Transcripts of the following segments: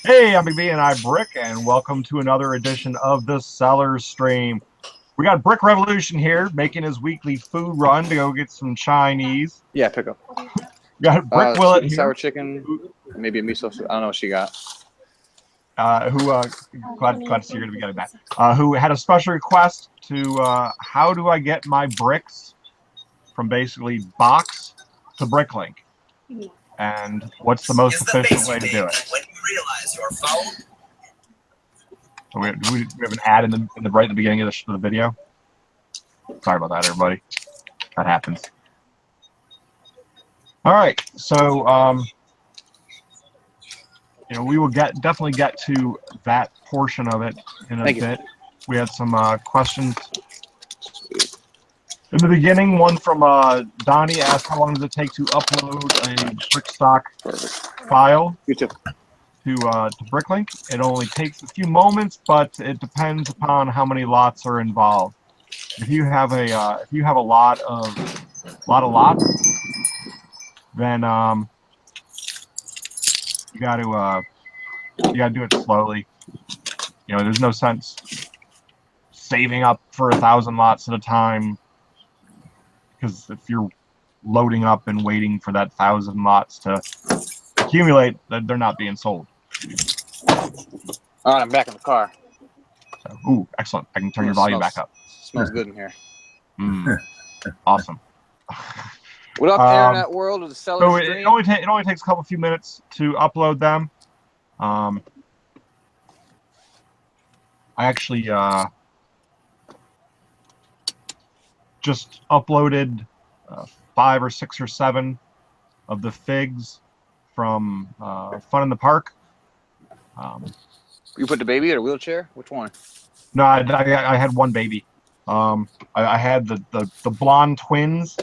Hey, I'm BB and I Brick, and welcome to another edition of the Sellers Stream. We got Brick Revolution here making his weekly food run to go get some Chinese. Yeah, pick up. We got Brick Willet here, sour chicken, maybe a miso soup. I don't know what she got. glad to see you're gonna be getting that. Who had a special request to how do I get my bricks from basically box to BrickLink? And what's the most efficient way to do it? When you realize your phone. So we have an ad in the right at the beginning of the video. Sorry about that, everybody. That happens. All right, so we will definitely get to that portion of it in a bit. We had some questions in the beginning. One from Donnie asked, how long does it take to upload a BrickStock file to BrickLink? It only takes a few moments, but it depends upon how many lots are involved. If you have a lot of lots, then you got to do it slowly. There's no sense saving up for 1,000 lots at a time, because if you're loading up and waiting for that 1,000 lots to accumulate, they're not being sold. All right, I'm back in the car. So, ooh, excellent! I can turn your volume back up. Smells good in here. Awesome. What up, internet world of the Sellers Stream? It only takes a few minutes to upload them. I actually just uploaded 5 or 6 or 7 of the figs from Fun in the Park. You put the baby in a wheelchair? Which one? No, I had one baby. I had the blonde twins.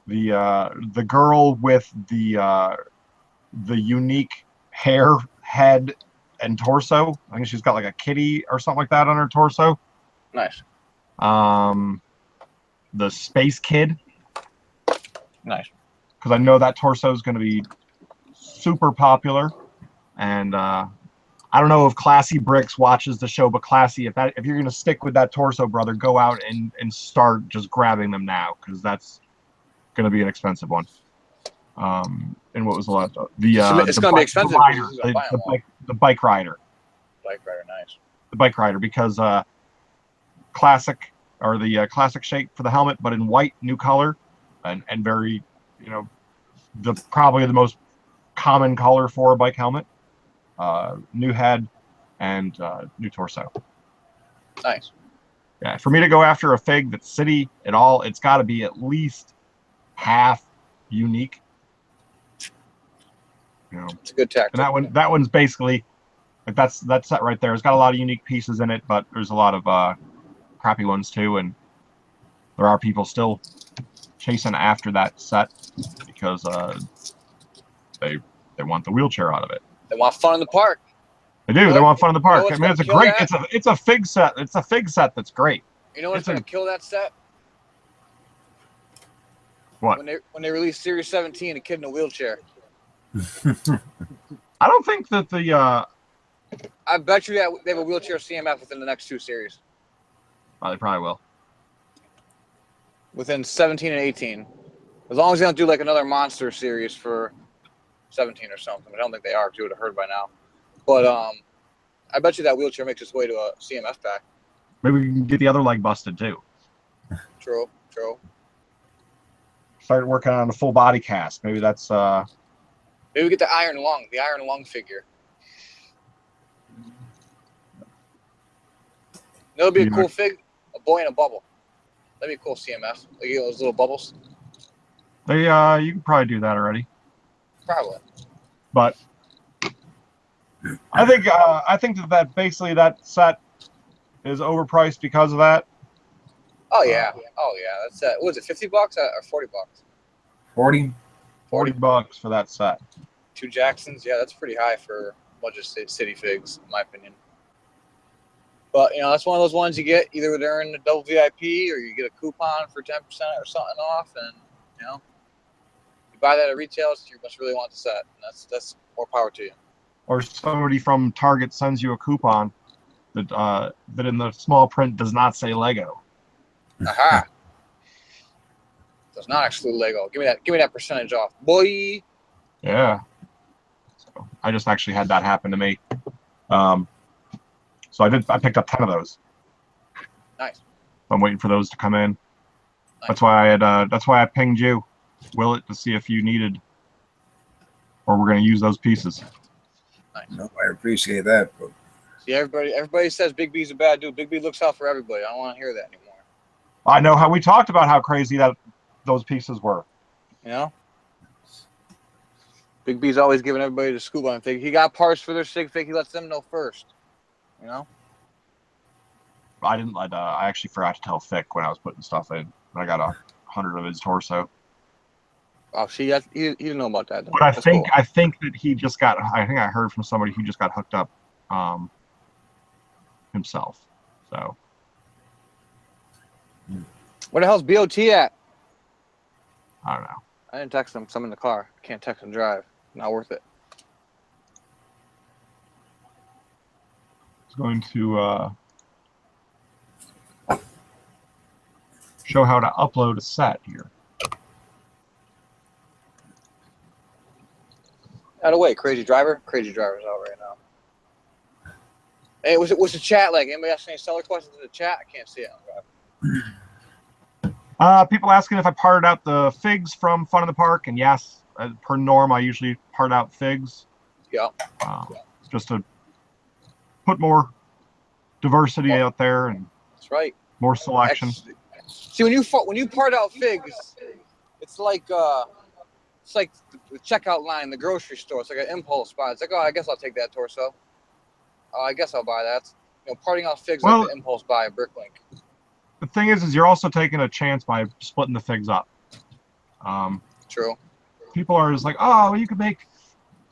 The girl with the unique hair, head, and torso. I think she's got like a kitty or something like that on her torso. Nice. The space kid. Nice. Because I know that torso is going to be super popular, and I don't know if Classy Bricks watches the show, but Classy, if you're going to stick with that torso, brother, go out and start just grabbing them now, because that's going to be an expensive one. And what was the last? It's going to be expensive. The bike rider. Bike rider, nice. The bike rider, because classic, or the classic shape for the helmet, but in white, new color, and very, probably the most common color for a bike helmet. New head and new torso. Nice. Yeah, for me to go after a fig that's city at all, it's got to be at least half unique. It's a good tactic. And that one's basically like that set right there. It's got a lot of unique pieces in it, but there's a lot of crappy ones too, and there are people still chasing after that set because they want the wheelchair out of it. They want fun in the park. They do. They want fun in the park. I mean, it's a great. It's a fig set. It's a fig set that's great. You know what's going to kill that set? What? When they release Series 17, a kid in a wheelchair. I don't think that the. I bet you that they have a wheelchair CMF within the next 2 series. They probably will. Within 17 and 18, as long as they don't do like another monster series for 17 or something. I don't think they are, because you would have heard by now. But I bet you that wheelchair makes its way to a CMF pack. Maybe we can get the other leg busted too. True. Start working on a full body cast. Maybe that's. Maybe we get the Iron Lung figure. That'll be a cool fig. A boy in a bubble. That'd be a cool CMF. Like those little bubbles. You can probably do that already. Probably. But I think that basically that set is overpriced because of that. Oh yeah. That's what was it, $50 or $40? 40. $40 for that set. 2 Jacksons, yeah, that's pretty high for a bunch of city figs, in my opinion. But that's one of those ones you get either during the double VIP or you get a coupon for 10% or something off, and you buy that at retail, so you must really want the set. And that's more power to you. or somebody from Target sends you a coupon that in the small print does not say Lego. Aha. Does not exclude Lego. Give me that percentage off, boy. Yeah. So I just actually had that happen to me. So I picked up 10 of those. Nice. I'm waiting for those to come in. Nice. That's why I pinged you, Willet, to see if you needed, or we're going to use those pieces. Nice. No, I appreciate that. But See, everybody says Big B's a bad dude. Big B looks out for everybody. I don't want to hear that anymore. I know how we talked about how crazy those pieces were. You know? Big B's always giving everybody the scoop on thing. He got parts for their sig fig. He lets them know first. You know? I actually forgot to tell Thick when I was putting stuff in. I got 100 of his torso. Oh, see, he didn't know about that. But I That's think cool. that he just got. I think I heard from somebody who just got hooked up himself. So. Where the hell's BOT at? I don't know. I didn't text him because I'm in the car. I can't text and drive. Not worth it. It's going to show how to upload a set here. Out of the way, crazy driver. Crazy driver's out right now. Hey, what's the chat like? Anybody else any seller questions in the chat? I can't see it. People asking if I parted out the figs from Fun in the Park, and yes, per norm, I usually part out figs. Yeah. Just to put more diversity out there and That's right. more selection. See, when you part out figs, it's like the checkout line in the grocery store. It's like an impulse buy. It's like, oh, I guess I'll take that torso. Oh, I guess I'll buy that. You know, parting out figs like the impulse buy at BrickLink. The thing is you're also taking a chance by splitting the figs up. True. People are just like, oh, you could make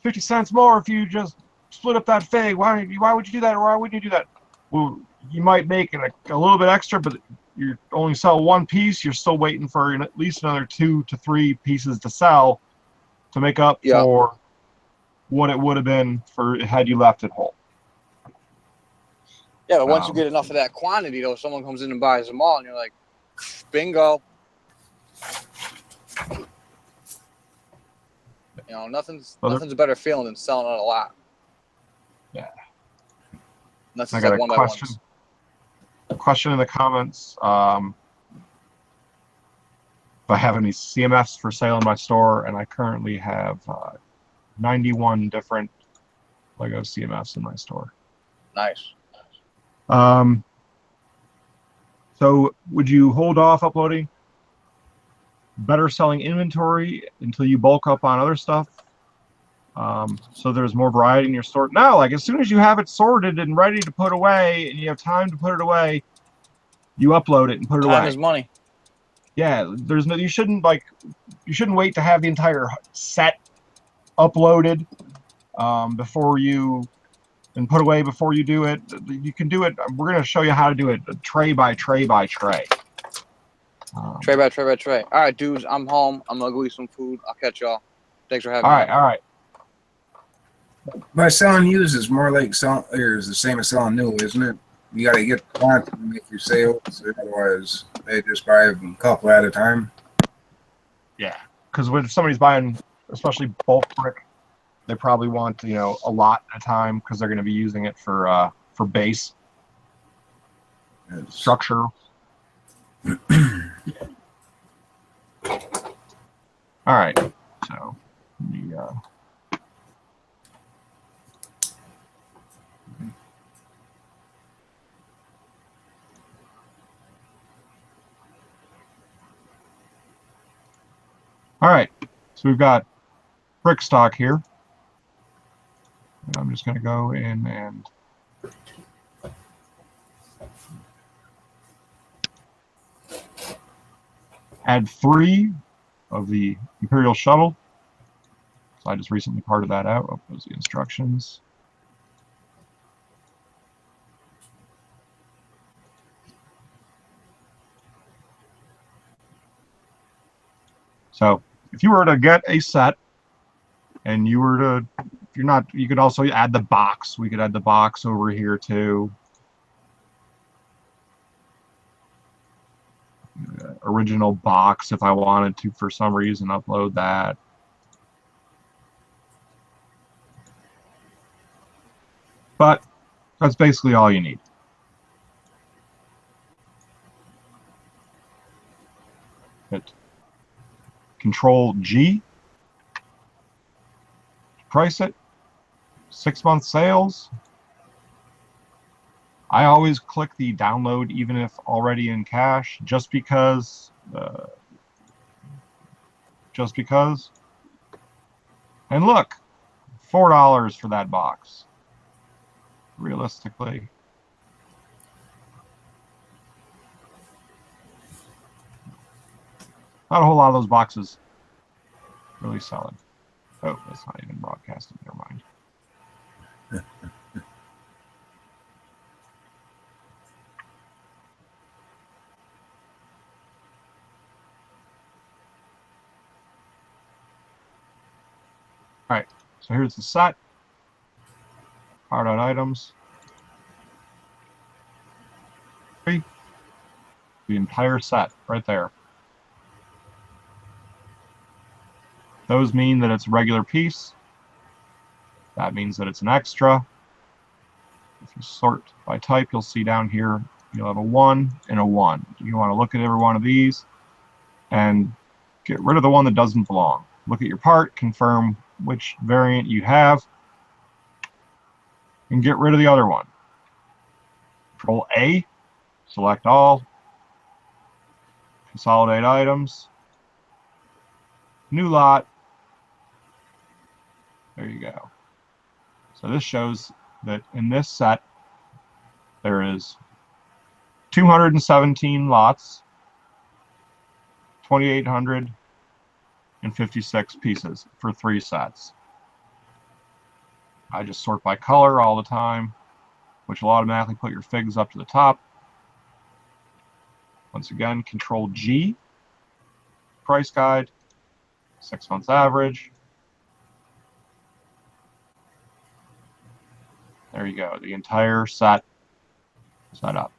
50 cents more if you just split up that fig. Why would you do that? Or why wouldn't you do that? Well, you might make it a little bit extra, but you only sell one piece. You're still waiting for at least another 2 to 3 pieces to sell to make up for what it would have been had you left it whole. Yeah, but once you get enough of that quantity, though, someone comes in and buys them all, and you're like, bingo. You know, nothing's a better feeling than selling it a lot. Yeah. Unless I it's got like a one question. by ones. A question in the comments. If I have any CMFs for sale in my store, and I currently have 91 different Lego CMFs in my store. Nice. So would you hold off uploading better selling inventory until you bulk up on other stuff? So there's more variety in your store? No, like as soon as you have it sorted and ready to put away and you have time to put it away, you upload it and put it away. Time is money. Yeah, you shouldn't wait to have the entire set uploaded and put away before you do it. You can do it. We're going to show you how to do it tray by tray by tray. Tray by tray by tray. All right, dudes, I'm home. I'm going to go eat some food. I'll catch y'all. Thanks for having me. All right. by selling used is more like selling, or is the same as selling new, isn't it? You got to get quantity to make your sales. Otherwise, they just buy a couple at a time. Yeah, because when somebody's buying, especially bulk brick, they probably want a lot at a time because they're going to be using it for base structure. All right, so all right, so we've got BrickStock here. And I'm just going to go in and add 3 of the Imperial Shuttle. So I just recently parted that out. Oh, those are the instructions. So if you were to get a set and if you're not, you could also add the box. We could add the box over here too. Original box if I wanted to for some reason upload that. But that's basically all you need. Hit Control G, price it, 6-month sales. I always click the download even if already in cash, just because. And look, $4 for that box. Realistically. Not a whole lot of those boxes really selling. Oh, that's not even broadcasting. Never mind. All right, so here's the set. Hard out items. The entire set right there. Those mean that it's a regular piece. That means that it's an extra. If you sort by type, you'll see down here, you'll have a 1 and a 1. You want to look at every one of these and get rid of the one that doesn't belong. Look at your part, confirm which variant you have, and get rid of the other one. Control A, select all, consolidate items, new lot. There you go. So this shows that in this set there is 217 lots, 2,856 pieces for 3 sets. I just sort by color all the time, which will automatically put your figs up to the top. Once again, Control G, price guide, 6 months average. There you go, the entire set set up.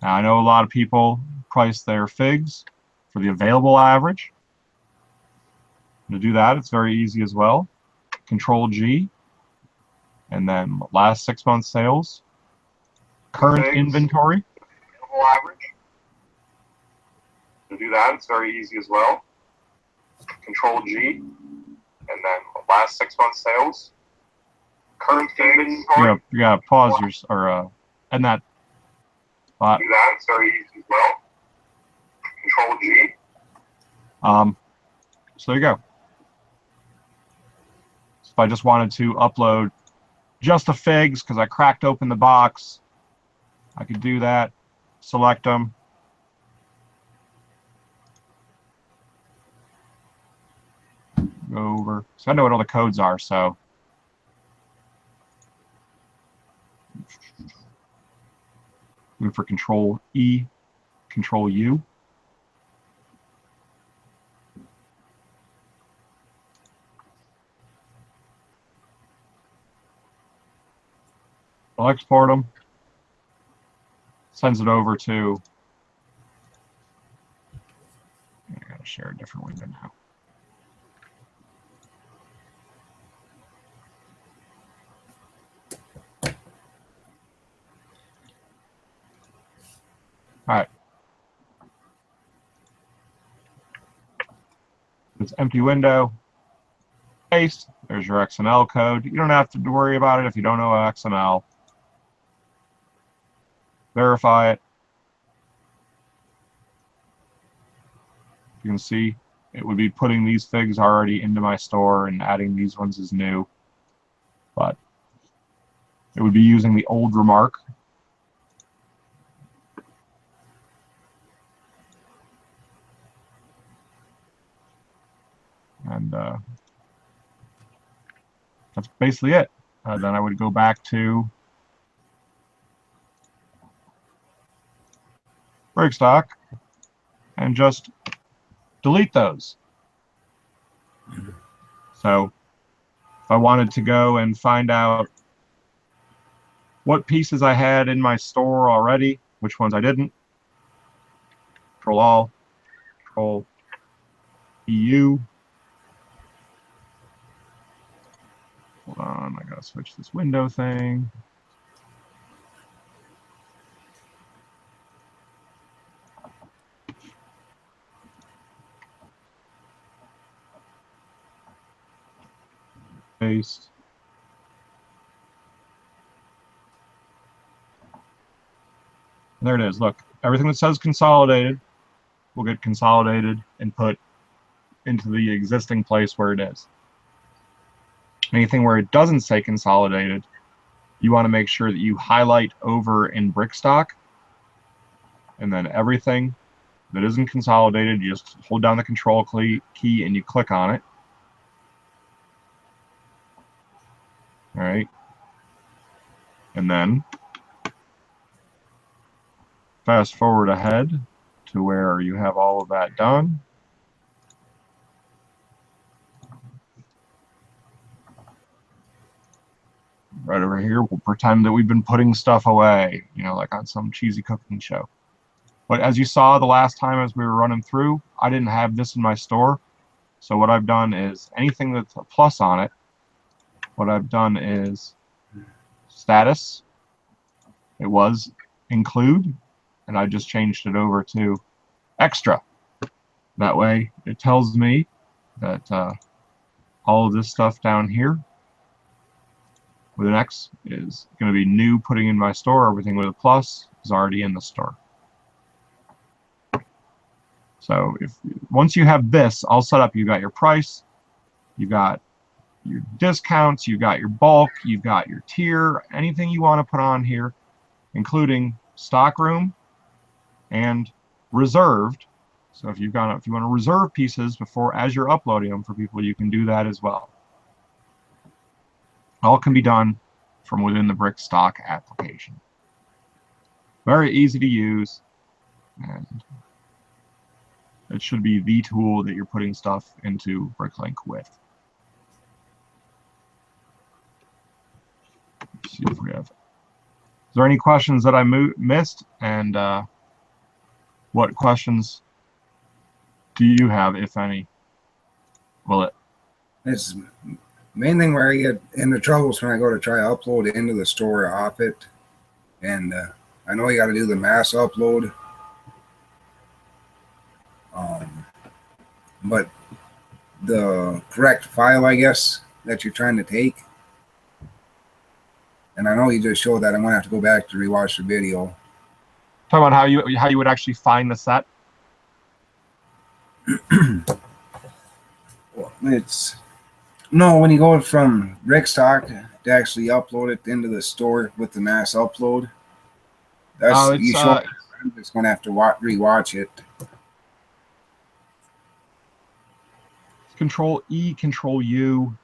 Now I know a lot of people price their figs for the available average. To do that, it's very easy as well. Control G, and then last 6 months sales, current inventory. Available average. To do that, it's very easy as well. Control G, and then last 6 months sales, current inventory. You gotta pause your end that. Do that, it's very easy as well. Control G. So there you go. So if I just wanted to upload just the figs because I cracked open the box, I could do that. Select them. Go over. So I know what all the codes are, so. Move for Control E, Control U. I'll export them. Sends it over to. I gotta share a different window now. All right. This empty window. Paste. There's your XML code. You don't have to worry about it if you don't know XML. Verify it. You can see it would be putting these figs already into my store and adding these ones as new. But it would be using the old remark. And that's basically it. Then I would go back to BrickStock and just delete those. So If I wanted to go and find out what pieces I had in my store already, which ones I didn't, Control All, Control EU. Hold on, I gotta switch this window thing. Paste. There it is. Look, everything that says consolidated will get consolidated and put into the existing place where it is. Anything where it doesn't say consolidated, you want to make sure that you highlight over in BrickStock, and then everything that isn't consolidated, you just hold down the control key and you click on it. All right. And then fast forward ahead to where you have all of that done. Right over here, we'll pretend that we've been putting stuff away, you know, like on some cheesy cooking show. But as you saw the last time as we were running through, I didn't have this in my store. So what I've done is anything that's a plus on it, what I've done is status. It was include, and I just changed it over to extra. That way it tells me that all of this stuff down here with an X is going to be new, putting in my store. Everything with a plus is already in the store. So if once you have this all set up, you got your price, you got your discounts, you got your bulk, you've got your tier, anything you want to put on here, including Stockroom and reserved. So if you want to reserve pieces before as you're uploading them for people, you can do that as well. All can be done from within the BrickStock application. Very easy to use, and it should be the tool that you're putting stuff into BrickLink with. Let's see if we have. Is there any questions that I missed? And what questions do you have, if any? Well, It's main thing where I get into troubles when I go to try to upload it into the store off it. And I know you got to do the mass upload. But the correct file, I guess, that you're trying to take. And I know you just showed that. I'm going to have to go back to rewatch the video. talk about how you would actually find the set. Well, no, when you go from BrickStock to actually upload it into the store with the mass upload, that's I'm just going to have to rewatch it. Control E, Control U.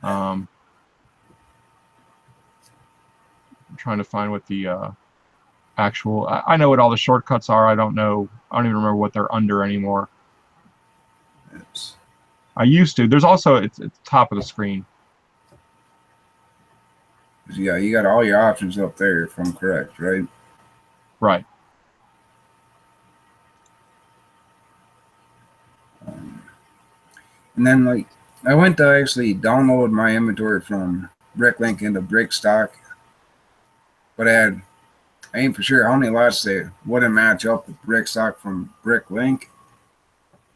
I'm trying to find what the actual. I know what all the shortcuts are. I don't know. I don't even remember what they're under anymore. I used to. There's also it's top of the screen. Yeah, you got all your options up there, if I'm correct, right? Right. And then, like, I went to actually download my inventory from BrickLink into BrickStock, but I ain't for sure how many lots they wouldn't match up with BrickStock from BrickLink.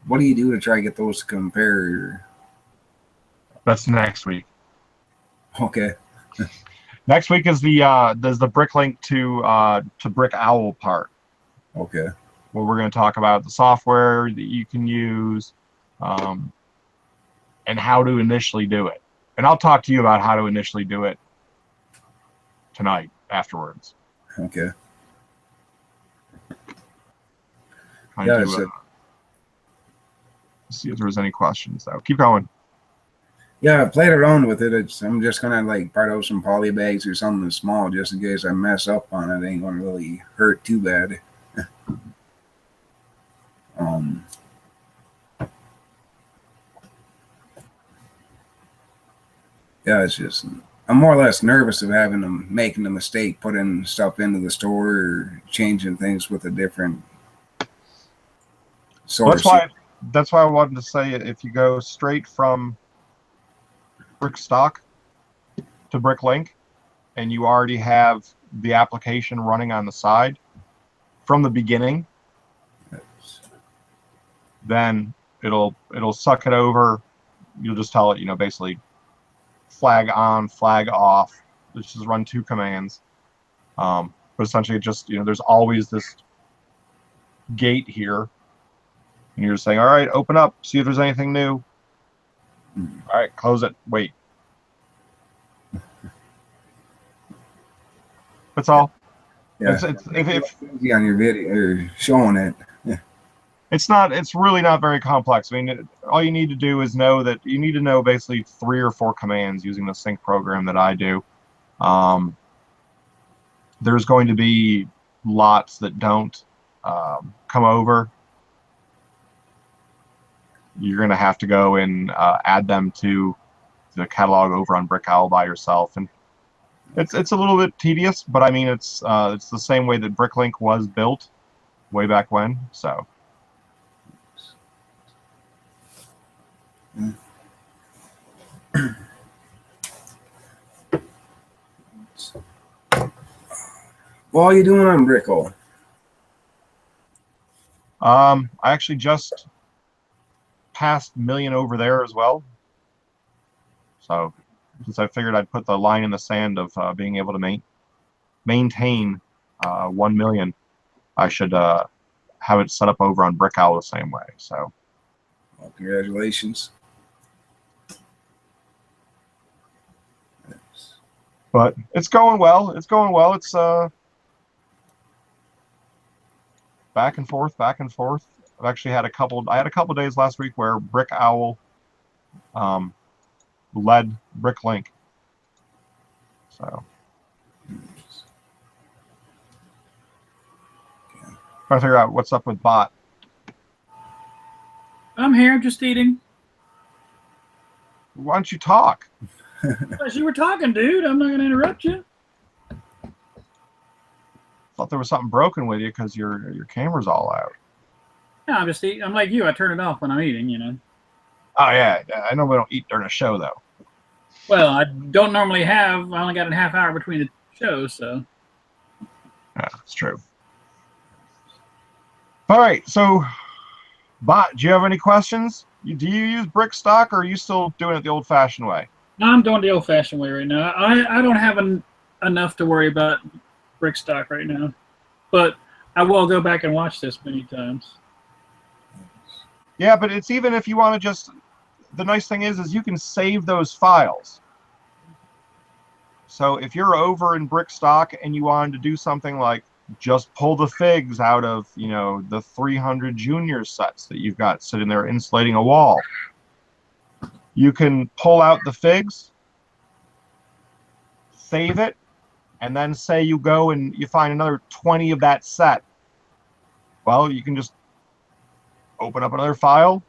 What do you do to try to get those to compare? That's next week. Okay. Next week is there's the BrickLink to Brick Owl part. Okay. Where we're going to talk about the software that you can use, and how to initially do it. And I'll talk to you about how to initially do it tonight afterwards. Okay. Let's see if there's any questions though. Keep going. Yeah, I played around with it. I'm just gonna like part out some poly bags or something small just in case I mess up on it. It ain't gonna really hurt too bad. Yeah, it's just I'm more or less nervous of having them making a mistake, putting stuff into the store or changing things with a different Well, source. that's why I wanted to say if you go straight from BrickStock to BrickLink and you already have the application running on the side from the beginning, then it'll suck it over. You'll just tell it, you know, basically flag on, flag off. Let's just run 2 commands. But essentially, it just, you know, there's always this gate here, and you're just saying, all right, open up, see if there's anything new. All right, close it. Wait. That's all. Yeah, If on your video or showing it. Yeah. it's really not very complex. I mean, all you need to do is know that you need to know basically 3 or 4 commands using the sync program that I do. There's going to be lots that don't come over. You're going to have to go and add them to the catalog over on BrickOwl by yourself, and it's a little bit tedious, but I mean it's the same way that BrickLink was built way back when. So. What are you doing on BrickOwl? I actually just passed million over there as well. So, since I figured I'd put the line in the sand of being able to maintain 1 million, I should have it set up over on BrickOwl the same way. So, Well, congratulations. But it's going well. It's going well. It's back and forth, back and forth. I've actually had I had a couple days last week where BrickOwl led BrickLink. So trying to figure out what's up with Bot. I'm here, just eating. Why don't you talk? Because you were talking, dude. I'm not going to interrupt you. Thought there was something broken with you because your camera's all out. No, I'm just eating. I'm like you. I turn it off when I'm eating, you know. Oh yeah, I know we don't eat during a show though. Well, I don't normally have. I only got a half hour between the shows, so. Yeah, that's true. All right, so Bot, do you have any questions? Do you use BrickStock, or are you still doing it the old-fashioned way? I'm doing the old-fashioned way right now. I don't have enough to worry about BrickStock right now, but I will go back and watch this many times. Yeah, but it's even if you want to just. The nice thing is you can save those files. So if you're over in BrickStock and you wanted to do something like just pull the figs out of, you know, the 300 junior sets that you've got sitting there insulating a wall, you can pull out the figs, save it, and then say you go and you find another 20 of that set. Well, you can just open up another file,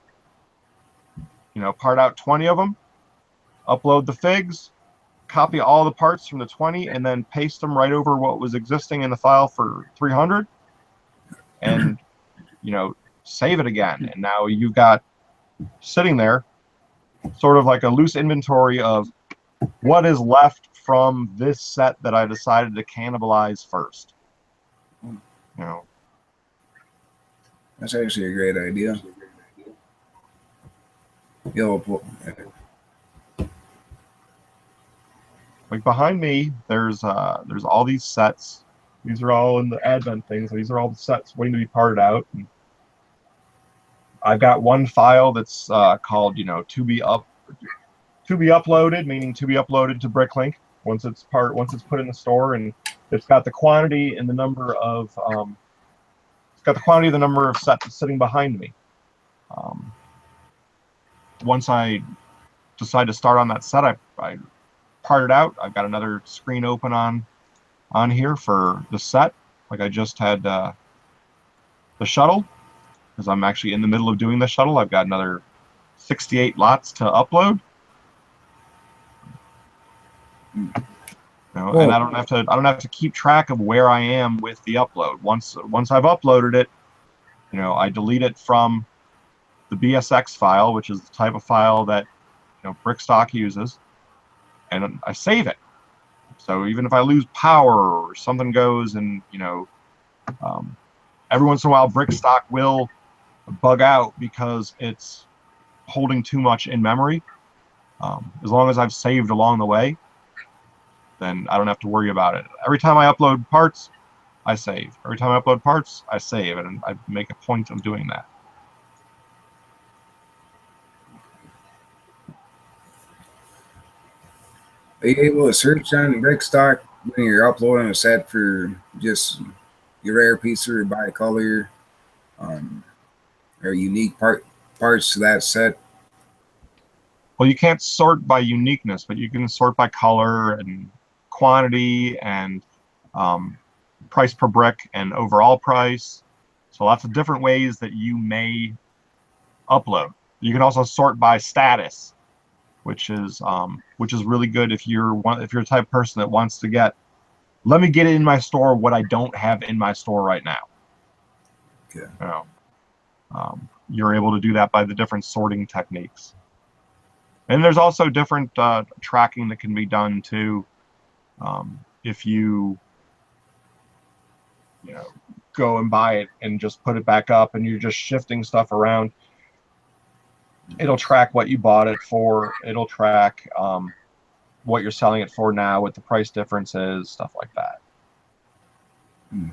you know, part out 20 of them, upload the figs, copy all the parts from the 20, and then paste them right over what was existing in the file for 300, and, you know, save it again. And now you've got sitting there sort of like a loose inventory of what is left from this set that I decided to cannibalize first. You know, That's actually a great idea. like behind me, there's all these sets. These are all in the advent things. These are all the sets waiting to be parted out. And I've got one file that's called, you know, to be uploaded, meaning to be uploaded to BrickLink once it's put in the store, and it's got the quantity and the number of sets that's sitting behind me. Once I decide to start on that set, I part it out. I've got another screen open on here for the set, like I just had the shuttle, because I'm actually in the middle of doing the shuttle. I've got another 68 lots to upload. You know, and I don't have to keep track of where I am with the upload. Once I've uploaded it, you know, I delete it from the BSX file, which is the type of file that, you know, BrickStock uses, and I save it. So even if I lose power or something goes, and you know, every once in a while BrickStock will bug out because it's holding too much in memory. As long as I've saved along the way, then I don't have to worry about it. Every time I upload parts, I save. Every time I upload parts, I save, and I make a point of doing that. Are you able to search on BrickStock when you're uploading a set for just your rare piece or by color, or unique parts to that set? Well, you can't sort by uniqueness, but you can sort by color and quantity and price per brick and overall price. So lots of different ways that you may upload. You can also sort by status, which is really good if you're the type of person that wants to get, let me get in my store what I don't have in my store right now. Okay. You know, you're able to do that by the different sorting techniques. And there's also different tracking that can be done too. If you know, go and buy it and just put it back up and you're just shifting stuff around, it'll track what you bought it for. It'll track what you're selling it for now, what the price difference is, stuff like that. Hmm.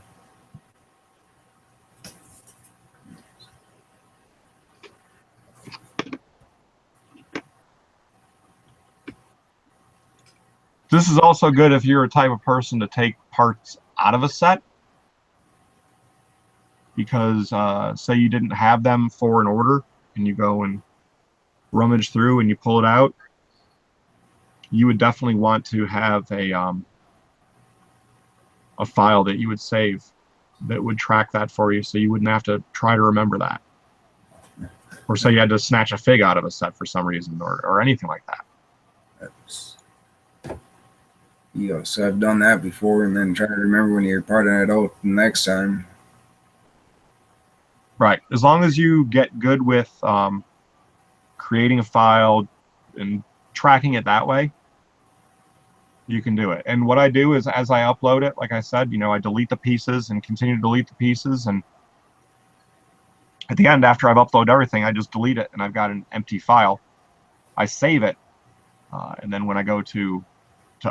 This is also good if you're a type of person to take parts out of a set, because say you didn't have them for an order and you go and rummage through and you pull it out, you would definitely want to have a file that you would save that would track that for you, so you wouldn't have to try to remember that. Or say you had to snatch a fig out of a set for some reason, or anything like that. Yeah, so I've done that before, and then try to remember when you're parting it out the next time. Right. As long as you get good with creating a file and tracking it that way, you can do it. And what I do is, as I upload it, like I said, you know, I delete the pieces and continue to delete the pieces, and at the end, after I've uploaded everything, I just delete it and I've got an empty file. I save it, and then when I go to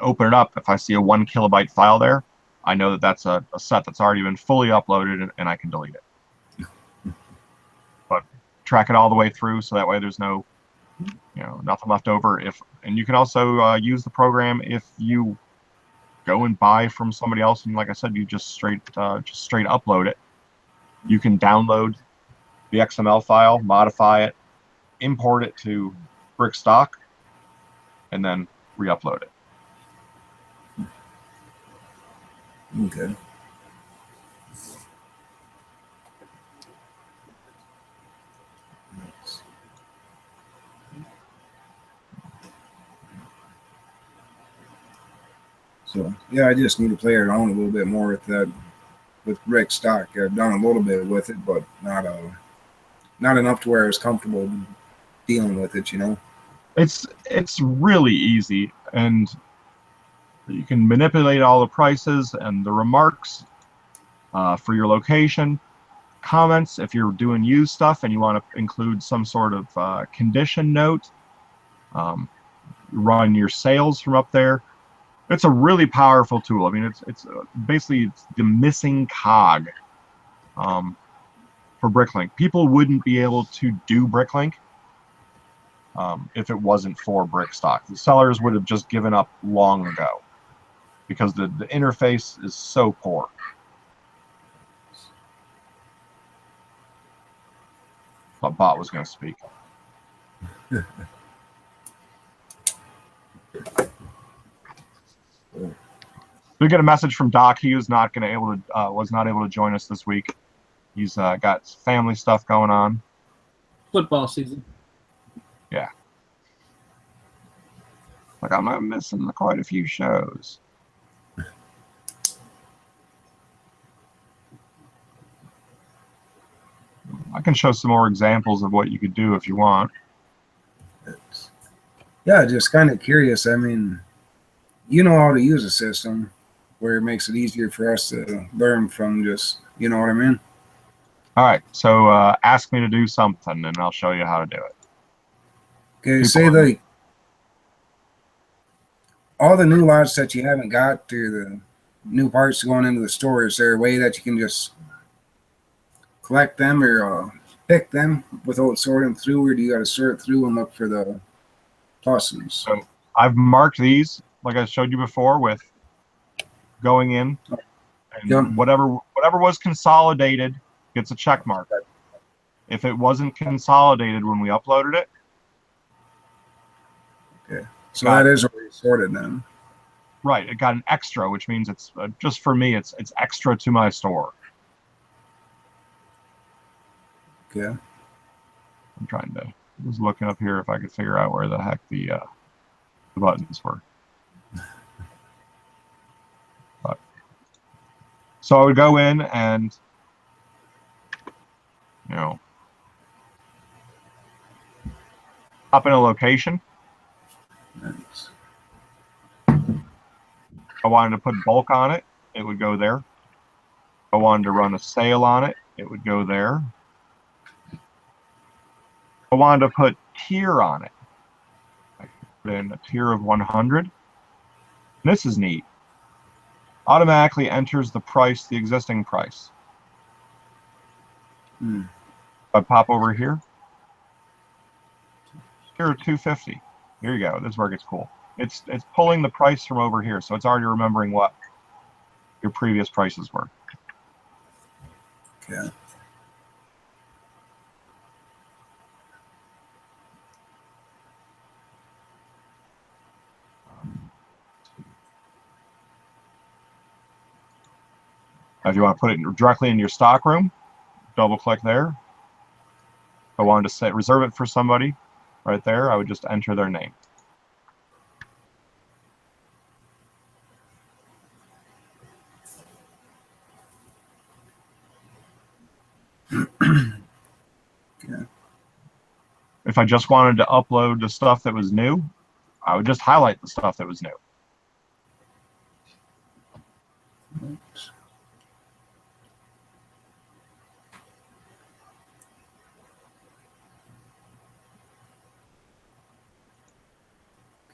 open it up, if I see a 1 kilobyte file there, I know that that's a set that's already been fully uploaded, and I can delete it. But track it all the way through, so that way there's no, you know, nothing left over. And you can also use the program if you go and buy from somebody else, and like I said, you just straight upload it. You can download the XML file, modify it, import it to BrickStock, and then re-upload it. Okay. So yeah, I just need to play around a little bit more with that, with BrickStock. I've done a little bit with it, but not enough to where I was comfortable dealing with it, you know. It's really easy, and you can manipulate all the prices and the remarks for your location. Comments, if you're doing used stuff and you want to include some sort of condition note, run your sales from up there. It's a really powerful tool. I mean, it's basically the missing cog for BrickLink. People wouldn't be able to do BrickLink if it wasn't for BrickStock. The sellers would have just given up long ago because the interface is so poor. The bot was going to speak. We get a message from Doc. He was not able to join us this week. He's got family stuff going on. Football season. Yeah. Like I'm missing quite a few shows. I can show some more examples of what you could do if you want. Yeah, just kind of curious. I mean, you know how to use a system where it makes it easier for us to learn from just, you know what I mean? All right, so ask me to do something, and I'll show you how to do it. Okay, say like all the new lots that you haven't got to the new parts going into the store, is there a way that you can just collect them or pick them without sorting through, or do you got to sort through and look for the pluses? So I've marked these, like I showed you before, with going in, and Yep. whatever was consolidated gets a check mark. If it wasn't consolidated when we uploaded it, Okay, so that is already sorted then. right, it got an extra, which means it's just for me, it's extra to my store. Okay. I'm trying to, I was looking up here if I could figure out where the heck the buttons were. But, so I would go in and, you know, up in a location. Nice. I wanted to put bulk on it, it would go there. I wanted to run a sale on it, it would go there. I wanted to put tier on it. I put in a tier of 100. And this is neat. Automatically enters the price, the existing price. I pop over here. Tier 250. Here you go. This is where it gets cool. It's pulling the price from over here, so it's already remembering what your previous prices were. Okay. Now, if you want to put it directly in your stock room, double click there. If I wanted to reserve it for somebody right there, I would just enter their name. Okay. If I just wanted to upload the stuff that was new, I would just highlight the stuff that was new. Oops.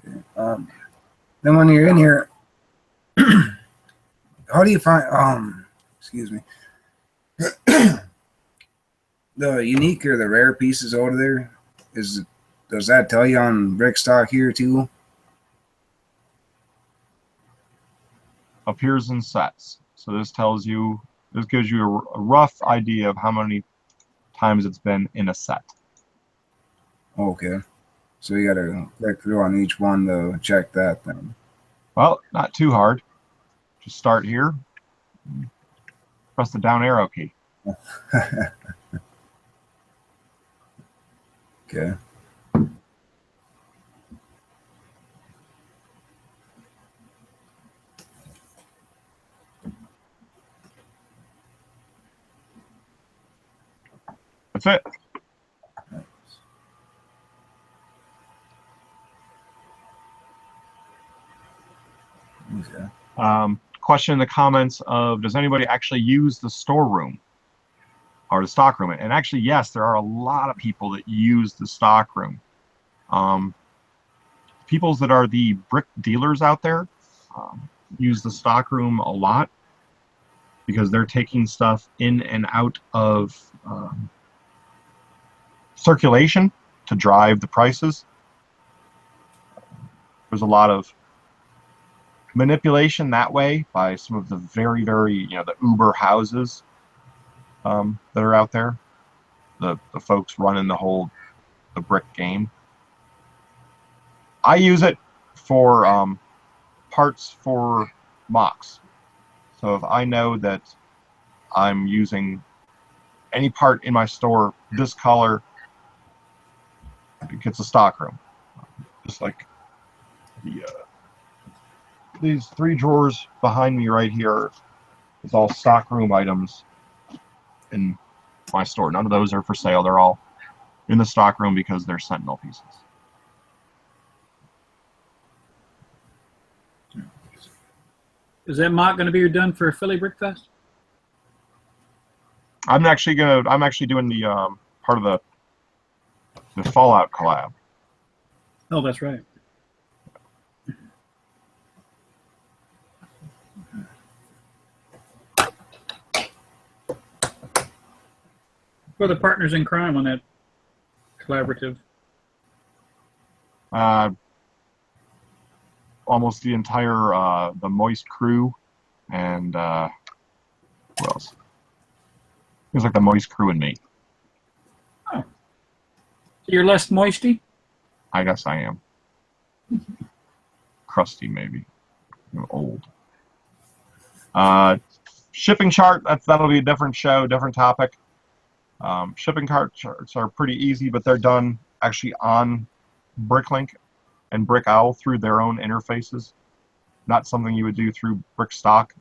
Okay. Then when you're in here, how do you find excuse me, the unique or the rare pieces over there? Does that tell you on BrickStock here too? Appears in sets. So this tells you, this gives you a rough idea of how many times it's been in a set. Okay. So you gotta click through on each one to check that then. Well, not too hard. Just start here. Press the down arrow key. Okay. That's it. Okay. Question in the comments of, does anybody actually use the storeroom or the stockroom? And actually, yes, there are a lot of people that use the stockroom. People that are the brick dealers out there use the stockroom a lot because they're taking stuff in and out of circulation to drive the prices. There's a lot of manipulation that way by some of the very, very, the Uber houses that are out there, the folks running the brick game. I use it for parts for mocks. So if I know that I'm using any part in my store this color, it gets a stockroom. Just like these 3 drawers behind me right here is all stockroom items in my store. None of those are for sale. They're all in the stockroom because they're Sentinel pieces. Is that mock going to be done for Philly Brick Fest? I'm actually doing the part of the Fallout collab. Oh, that's right. Who are the partners in crime on that collaborative? Almost the entire the Moist crew, and who else? It was like the Moist crew and me. Oh, so you're less moisty? I guess I am. Crusty, maybe. Old. Shipping chart. That'll be a different show, different topic. Shipping charts are pretty easy, but they're done actually on BrickLink and BrickOwl through their own interfaces. Not something you would do through BrickStock.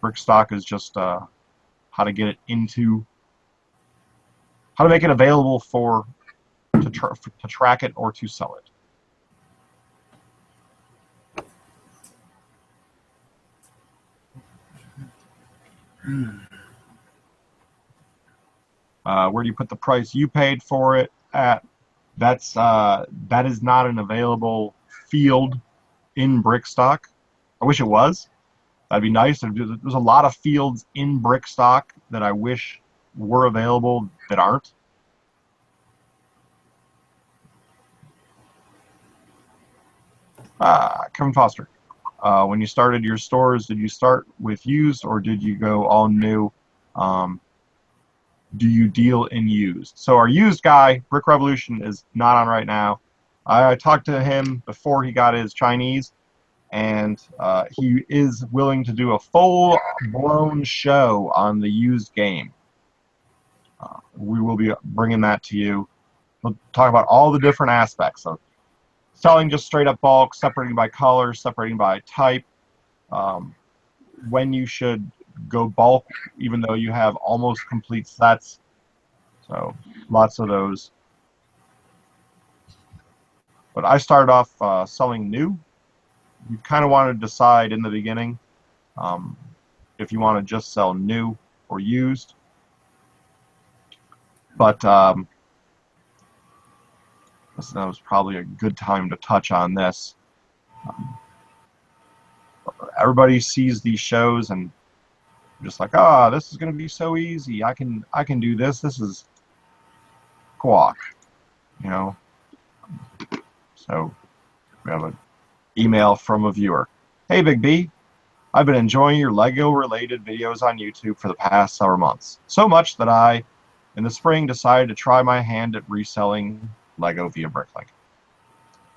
BrickStock is just how to get it into, how to make it available to track it or to sell it. Where do you put the price you paid for it at? That is not an available field in BrickStock. I wish it was. That'd be nice. There's a lot of fields in BrickStock that I wish were available that aren't. Kevin Foster. When you started your stores, did you start with used or did you go all new? Do you deal in used? So our used guy, Brick Revolution, is not on right now. I talked to him before he got his Chinese, and he is willing to do a full-blown show on the used game. We will be bringing that to you. We'll talk about all the different aspects of selling just straight up bulk, separating by color, separating by type, when you should go bulk even though you have almost complete sets. So lots of those. But I started off selling new. You kind of want to decide in the beginning if you want to just sell new or used. But that was probably a good time to touch on this. Everybody sees these shows and just like, this is going to be so easy. I can do this. This is guac, you know. So we have an email from a viewer. Hey, Big B. I've been enjoying your Lego-related videos on YouTube for the past several months. So much that I, in the spring, decided to try my hand at reselling Lego via BrickLink.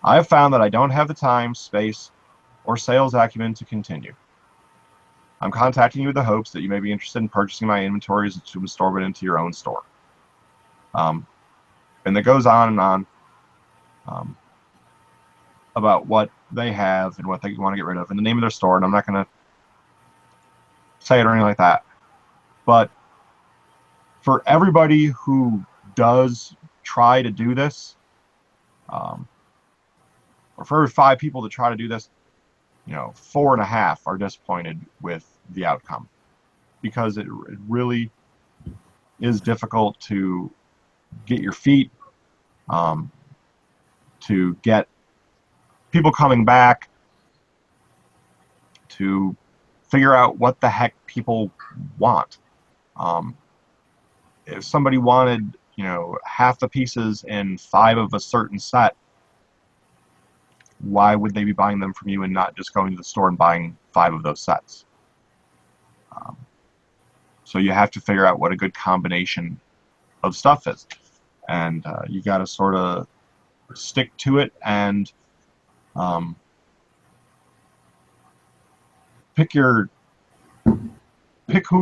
I have found that I don't have the time, space, or sales acumen to continue. I'm contacting you with the hopes that you may be interested in purchasing my inventories to absorb it into your own store. And it goes on and on about what they have and what they want to get rid of and the name of their store, and I'm not going to say it or anything like that. But for everybody who does try to do this, or for every 5 people that try to do this, 4.5 are disappointed with the outcome, because it really is difficult to get your feet, to get people coming back, to figure out what the heck people want. If somebody wanted, half the pieces in 5 of a certain set, why would they be buying them from you and not just going to the store and buying 5 of those sets? So you have to figure out what a good combination of stuff is. And you got to sort of stick to it and pick who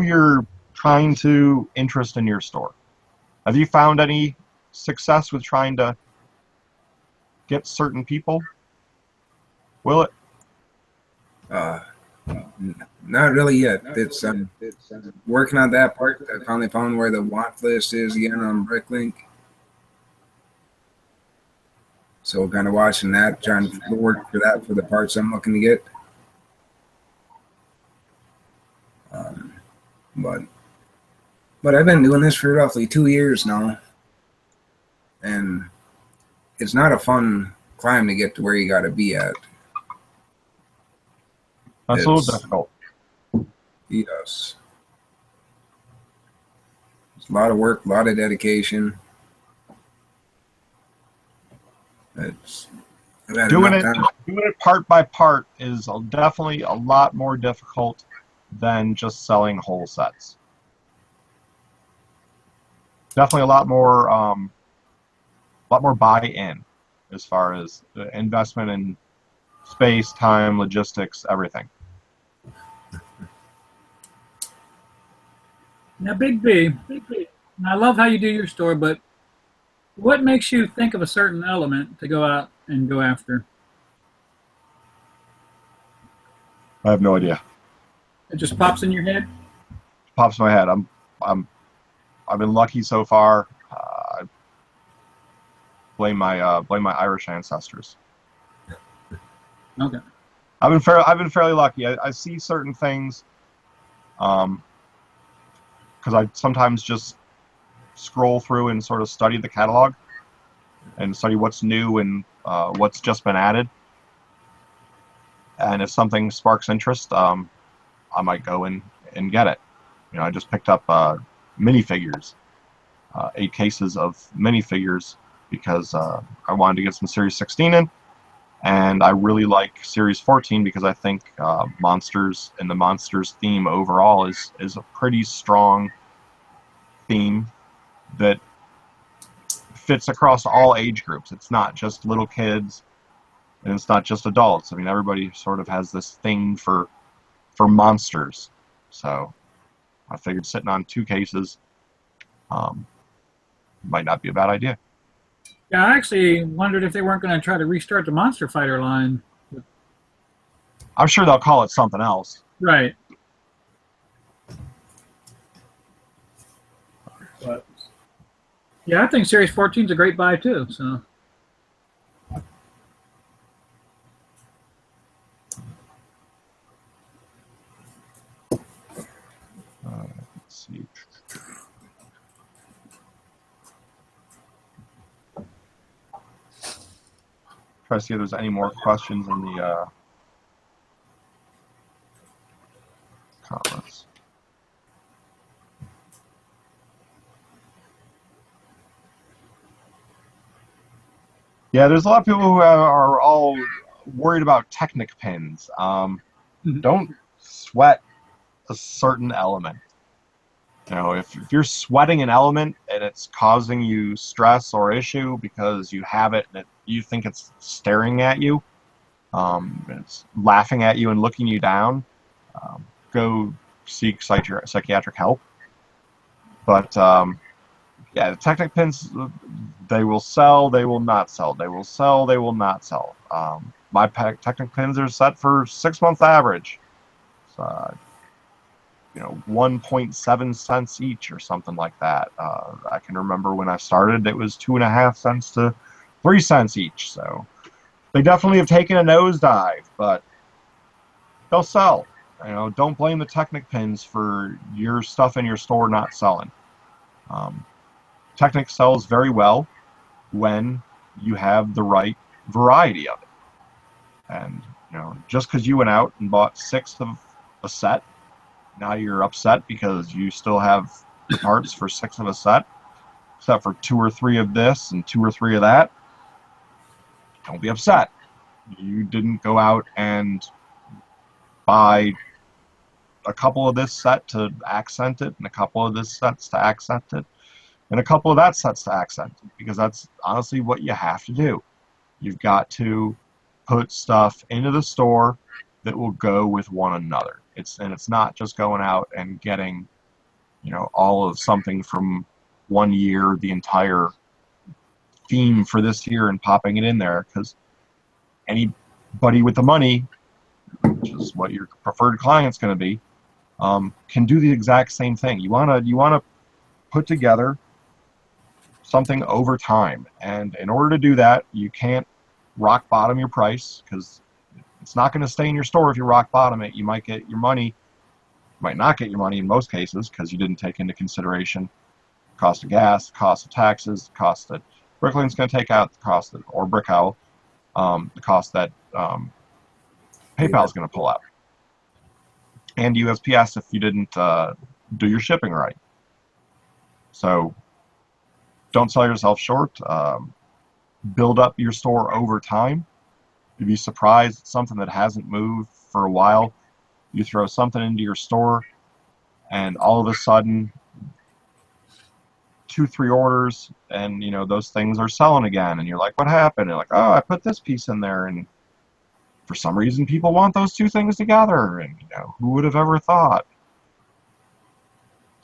you're trying to interest in your store. Have you found any success with trying to get certain people? Will it? Not really yet. It's working on that part. I finally found where the want list is again on BrickLink. So kind of watching that, trying to work for that for the parts I'm looking to get. But I've been doing this for roughly 2 years now, and it's not a fun climb to get to where you got to be at. That's a little difficult. Yes. It's a lot of work, a lot of dedication. Doing it part by part is definitely a lot more difficult than just selling whole sets. Definitely a lot more buy-in as far as the investment in space, time, logistics, everything. Now, Big B, I love how you do your store, but what makes you think of a certain element to go out and go after? I have no idea. It just pops in your head? Pops in my head. I've been lucky so far. I blame my Irish ancestors. Okay. I've been fairly lucky. I see certain things, because I sometimes just scroll through and sort of study the catalog and study what's new and what's just been added. And if something sparks interest, I might go and get it. You know, I just picked up minifigures, 8 cases of minifigures, because I wanted to get some Series 16 in, and I really like Series 14 because I think Monsters and the Monsters theme overall is a pretty strong theme that fits across all age groups. It's not just little kids, and it's not just adults. I mean, everybody sort of has this thing for monsters. So I figured sitting on 2 cases might not be a bad idea. Yeah, I actually wondered if they weren't going to try to restart the Monster Fighter line. I'm sure they'll call it something else. Right. But yeah, I think Series 14 is a great buy too. So. Let's see. Try to see if there's any more questions in the comments. Yeah, there's a lot of people who are all worried about Technic pins. Don't sweat a certain element. You know, if you're sweating an element and it's causing you stress or issue because you have it and you think it's staring at you, it's laughing at you and looking you down, go seek psychiatric help. But yeah, the Technic pins, they will sell, they will not sell. They will sell, they will not sell. My Technic pins are set for 6 month average. So, you know, 1.7 cents each or something like that. I can remember when I started, it was 2.5 cents to 3 cents each. So they definitely have taken a nosedive, but they'll sell. You know, don't blame the Technic pins for your stuff in your store not selling. Technic sells very well when you have the right variety of it. And, you know, just because you went out and bought 6 of a set, now you're upset because you still have the parts for 6 of a set, except for 2 or 3 of this and 2 or 3 of that. Don't be upset. You didn't go out and buy a couple of this set to accent it, and a couple of this sets to accent it, and a couple of that sets to accent it, because that's honestly what you have to do. You've got to put stuff into the store that will go with one another. It's not just going out and getting, you know, all of something from one year, the entire theme for this year, and popping it in there, because buddy with the money, which is what your preferred client's going to be, can do the exact same thing. You wanna put together something over time, and in order to do that, you can't rock bottom your price, because it's not going to stay in your store if you rock bottom it. You might get your money, might not get your money in most cases, because you didn't take into consideration the cost of gas, the cost of taxes, the cost that BrickLink's going to take out, the cost that, or BrickOwl, the cost that PayPal's going to pull out, and USPS if you didn't do your shipping right. So don't sell yourself short. Build up your store over time. You'd be surprised at something that hasn't moved for a while. You throw something into your store, and all of a sudden, 2-3 orders, and you know those things are selling again. And you're like, "What happened?" And you're like, "Oh, I put this piece in there, and for some reason, people want those two things together." And you know, who would have ever thought?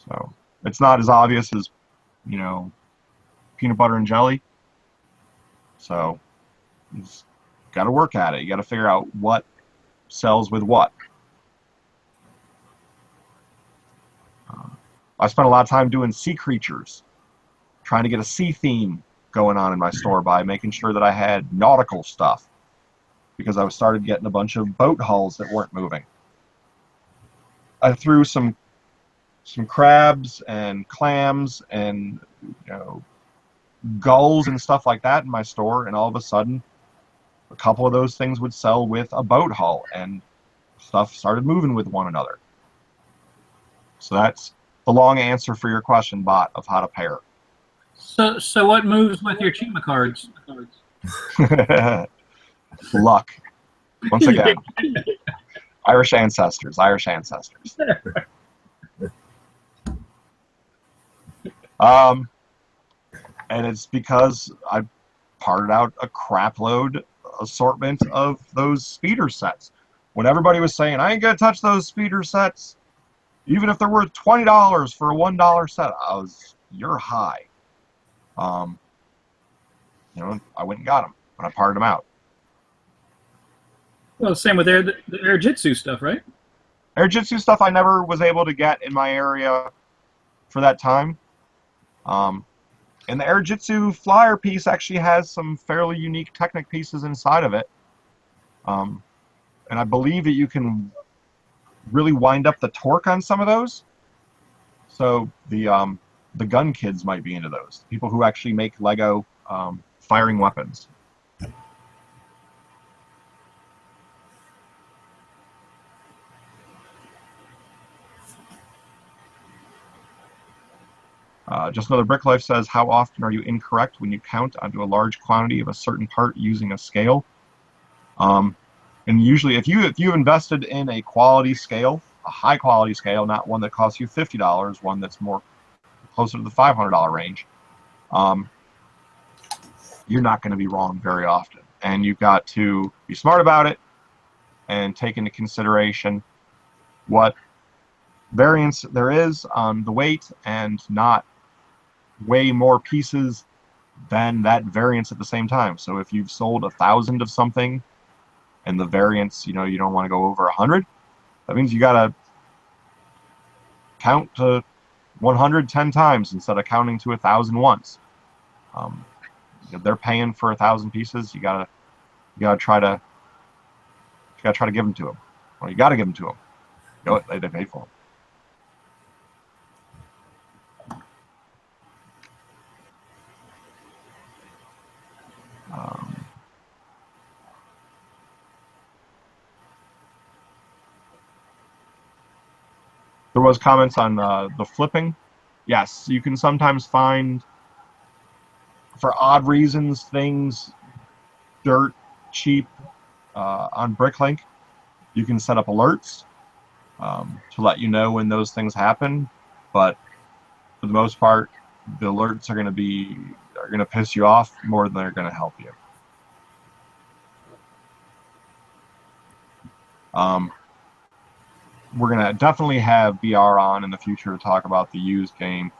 So it's not as obvious as, you know, peanut butter and jelly. So you just got to work at it. You got to figure out what sells with what. I spent a lot of time doing sea creatures, trying to get a sea theme going on in my store by making sure that I had nautical stuff, because I started getting a bunch of boat hulls that weren't moving. I threw some crabs and clams and, you know, gulls and stuff like that in my store, and all of a sudden a couple of those things would sell with a boat hull, and stuff started moving with one another. So that's the long answer for your question, bot, of how to pair. So what moves with your Chima cards? Luck. Once again. Irish ancestors. And it's because I parted out a crap load assortment of those speeder sets. When everybody was saying, I ain't gonna touch those speeder sets, even if they're worth $20 for a $1 set, you're high. You know, I went and got them, and I parted them out. Well, same with the Air Jitsu stuff, right? Air Jitsu stuff I never was able to get in my area for that time. And the Air Jitsu flyer piece actually has some fairly unique Technic pieces inside of it. And I believe that you can really wind up the torque on some of those. So the gun kids might be into those. People who actually make Lego firing weapons. Just Another Brick Life says, how often are you incorrect when you count onto a large quantity of a certain part using a scale? And usually, if you've invested in a quality scale, a high quality scale, not one that costs you $50, one that's more closer to the $500 range, you're not going to be wrong very often. And you've got to be smart about it and take into consideration what variance there is on the weight, and not weigh more pieces than that variance at the same time. So if you've sold 1,000 of something and the variance, you know, you don't want to go over 100, that means you got to count to 110 times instead of counting to 1,000 once. If they're paying for 1,000 pieces, you gotta try to give them to them. Well, you got to give them to them. You know what? They pay for them. There was comments on the flipping. Yes, you can sometimes find, for odd reasons, things dirt cheap on BrickLink. You can set up alerts to let you know when those things happen, but for the most part, the alerts are going to piss you off more than they're going to help you. We're going to definitely have BR on in the future to talk about the used game.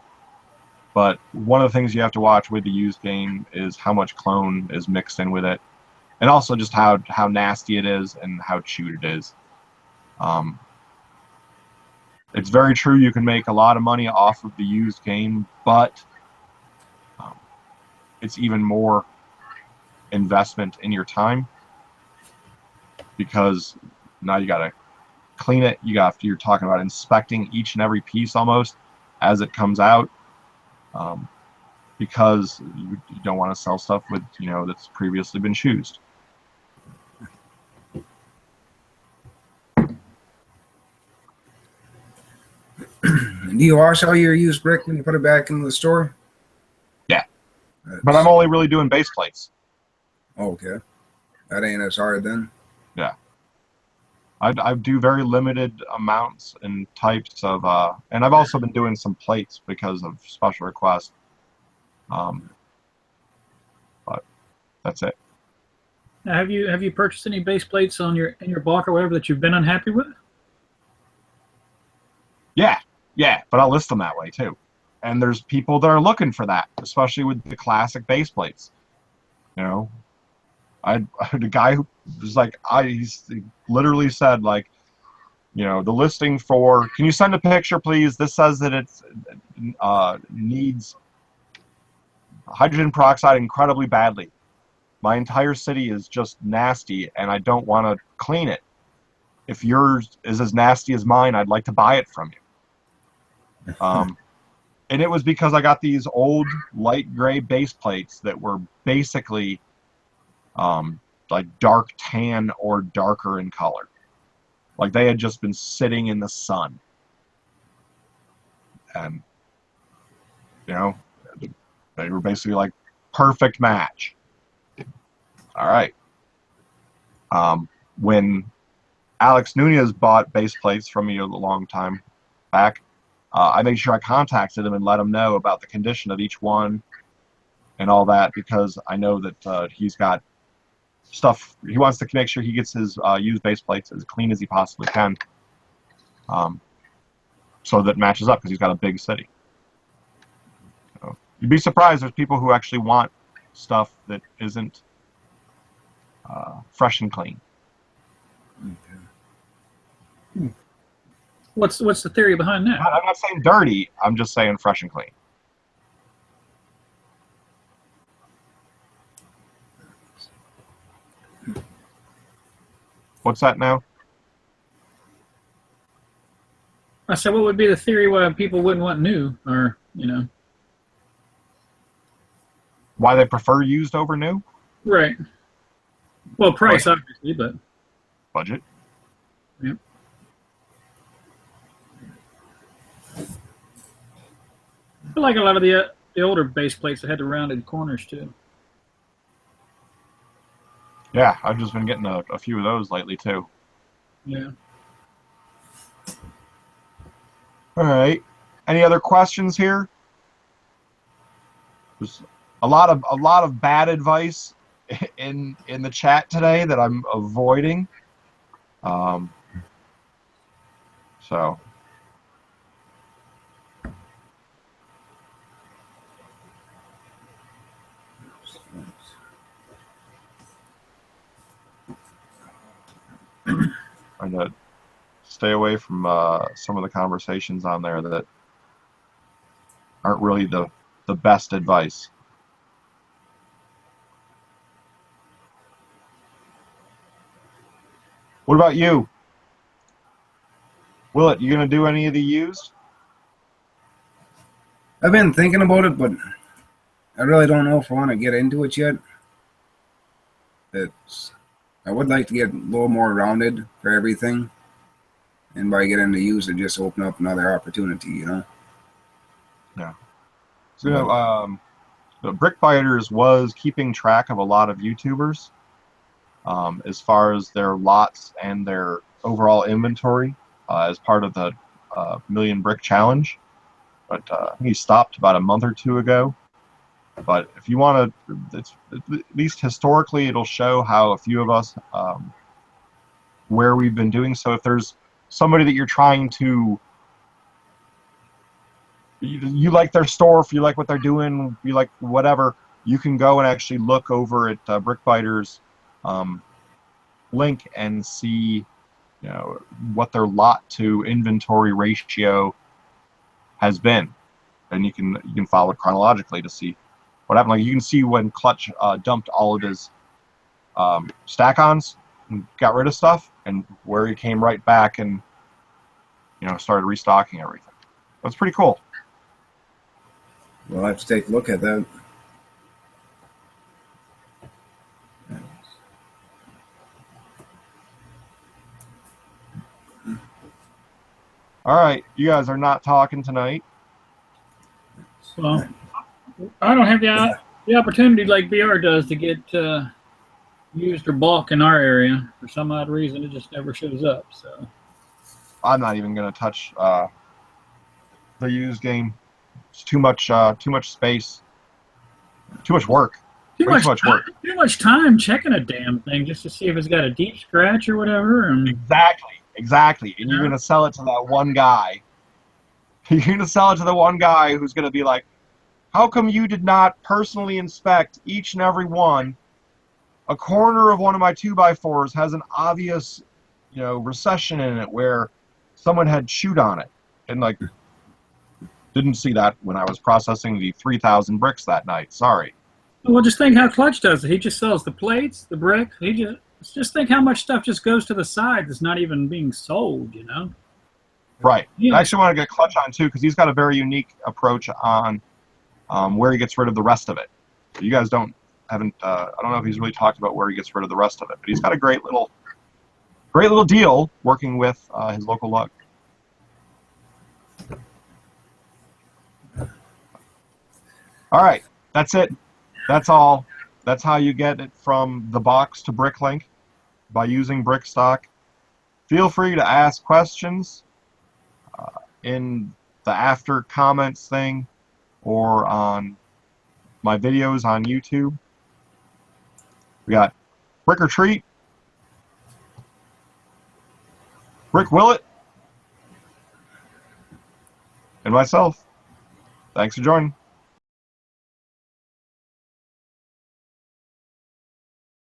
But one of the things you have to watch with the used game is how much clone is mixed in with it. and also just how nasty it is and how chewed it is. It's very true you can make a lot of money off of the used game, but it's even more investment in your time, because now you got to clean it. You're talking about inspecting each and every piece almost as it comes out, because you don't want to sell stuff with that's previously been used. Do you wash all your used brick when you put it back into the store? Yeah, but I'm only really doing base plates. Okay, that ain't as hard then. Yeah, I do very limited amounts and types of, and I've also been doing some plates because of special requests. But that's it. Now, have you purchased any base plates in your block or whatever that you've been unhappy with? Yeah, but I'll list them that way too. And there's people that are looking for that, especially with the classic base plates. The guy who was like, he literally said, like, the listing for, can you send a picture, please? This says that it needs hydrogen peroxide incredibly badly. My entire city is just nasty, and I don't want to clean it. If yours is as nasty as mine, I'd like to buy it from you. And it was because I got these old light gray base plates that were basically like dark tan or darker in color. Like they had just been sitting in the sun. And, they were basically like perfect match. All right. When Alex Nunez bought base plates from me a long time back, I made sure I contacted him and let him know about the condition of each one and all that, because I know that he's got stuff. He wants to make sure he gets his used base plates as clean as he possibly can, so that it matches up, because he's got a big city. So you'd be surprised there's people who actually want stuff that isn't fresh and clean. Okay. What's the theory behind that? I'm not saying dirty. I'm just saying fresh and clean. What's that now? I said, what would be the theory why people wouldn't want new, or Why they prefer used over new? Right. Well, price obviously, but Budget. Yep. I like a lot of the older base plates that had the rounded corners too. Yeah, I've just been getting a few of those lately too. Yeah. All right. Any other questions here? There's a lot of bad advice in the chat today that I'm avoiding. So. Trying to stay away from some of the conversations on there that aren't really the best advice. What about you? Willett, you gonna do any of the used? I've been thinking about it, but I really don't know if I want to get into it yet. I would like to get a little more rounded for everything, and by getting to use it, just open up another opportunity, Yeah. So, the BrickBiters was keeping track of a lot of YouTubers as far as their lots and their overall inventory as part of the Million Brick Challenge. But he stopped about a month or two ago. But if you want to, at least historically, it'll show how a few of us, where we've been doing. So if there's somebody that you're trying to, you like their store, if you like what they're doing, you like whatever, you can go and actually look over at BrickBiters link and see, you know, what their lot to inventory ratio has been, and you can follow it chronologically to see what happened. Like you can see when Clutch dumped all of his stack-ons and got rid of stuff, and where he came right back and, you know, started restocking everything. That's pretty cool. We'll have to take a look at that. All right, you guys are not talking tonight. So I don't have the opportunity like BR does to get used or bulk in our area. For some odd reason, it just never shows up. So I'm not even going to touch the used game. It's too much space, too much work. too Way much too much work. too much time checking a damn thing just to see if it's got a deep scratch or whatever. And Exactly. And you're going to sell it to that one guy. You're going to sell it to the one guy who's going to be like, how come you did not personally inspect each and every one? A corner of one of my 2x4s has an obvious, you know, recession in it where someone had chewed on it. And, like, didn't see that when I was processing the 3,000 bricks that night. Sorry. well, just think how Clutch does it. He just sells the plates, the brick. He just think how much stuff just goes to the side that's not even being sold. You know. Right. Yeah. I actually want to get Clutch on, too, because he's got a very unique approach on where he gets rid of the rest of it. You guys haven't, I don't know if he's really talked about where he gets rid of the rest of it, but he's got a great little deal working with his local lug. All right, that's it. That's all. That's how you get it from the box to BrickLink by using BrickStock. Feel free to ask questions in the after comments thing or on my videos on YouTube. We got Brick or Treat, Brick Willet, and myself. Thanks for joining.